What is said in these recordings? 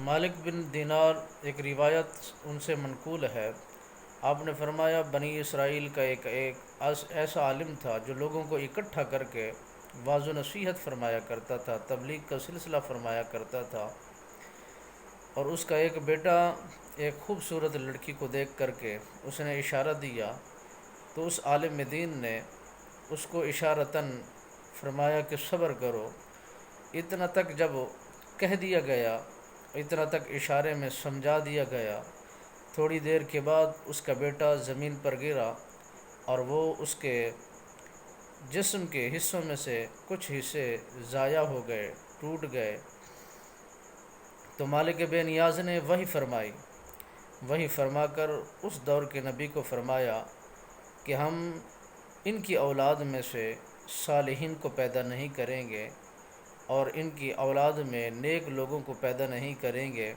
مالک بن دینار ایک روایت ان سے منقول ہے، آپ نے فرمایا بنی اسرائیل کا ایک ایسا عالم تھا جو لوگوں کو اکٹھا کر کے واعظ و نصیحت فرمایا کرتا تھا، تبلیغ کا سلسلہ فرمایا کرتا تھا، اور اس کا ایک بیٹا ایک خوبصورت لڑکی کو دیکھ کر کے اس نے اشارہ دیا، تو اس عالم دین نے اس کو اشارتاً فرمایا کہ صبر کرو، اتنا تک جب کہہ دیا گیا، اتنا تک اشارے میں سمجھا دیا گیا، تھوڑی دیر کے بعد اس کا بیٹا زمین پر گرا اور وہ اس کے جسم کے حصوں میں سے کچھ حصے ضائع ہو گئے، ٹوٹ گئے۔ تو مالک بے نیاز نے وہی فرما کر اس دور کے نبی کو فرمایا کہ ہم ان کی اولاد میں سے صالحین کو پیدا نہیں کریں گے اور ان کی اولاد میں نیک لوگوں کو پیدا نہیں کریں گے۔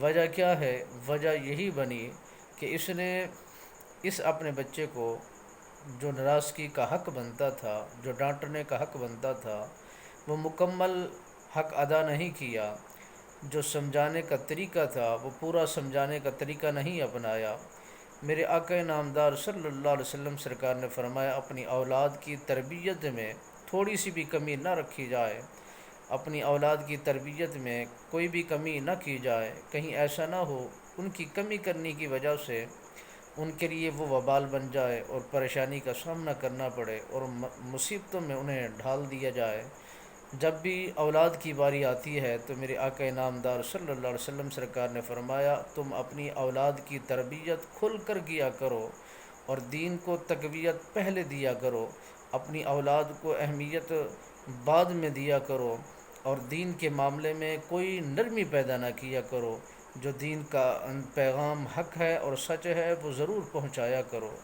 وجہ کیا ہے؟ وجہ یہی بنی کہ اس نے اس اپنے بچے کو جو ناراضگی کا حق بنتا تھا، جو ڈانٹنے کا حق بنتا تھا، وہ مکمل حق ادا نہیں کیا، جو سمجھانے کا طریقہ تھا وہ پورا سمجھانے کا طریقہ نہیں اپنایا۔ میرے آقا نامدار صلی اللہ علیہ وسلم سرکار نے فرمایا اپنی اولاد کی تربیت میں تھوڑی سی بھی کمی نہ رکھی جائے، اپنی اولاد کی تربیت میں کوئی بھی کمی نہ کی جائے، کہیں ایسا نہ ہو ان کی کمی کرنے کی وجہ سے ان کے لیے وہ وبال بن جائے اور پریشانی کا سامنا کرنا پڑے اور مصیبتوں میں انہیں ڈھال دیا جائے۔ جب بھی اولاد کی باری آتی ہے تو میرے آقا نامدار صلی اللہ علیہ وسلم سرکار نے فرمایا تم اپنی اولاد کی تربیت کھل کر کیا کرو اور دین کو تقویت پہلے دیا کرو، اپنی اولاد کو اہمیت بعد میں دیا کرو، اور دین کے معاملے میں کوئی نرمی پیدا نہ کیا کرو، جو دین کا پیغام حق ہے اور سچ ہے وہ ضرور پہنچایا کرو۔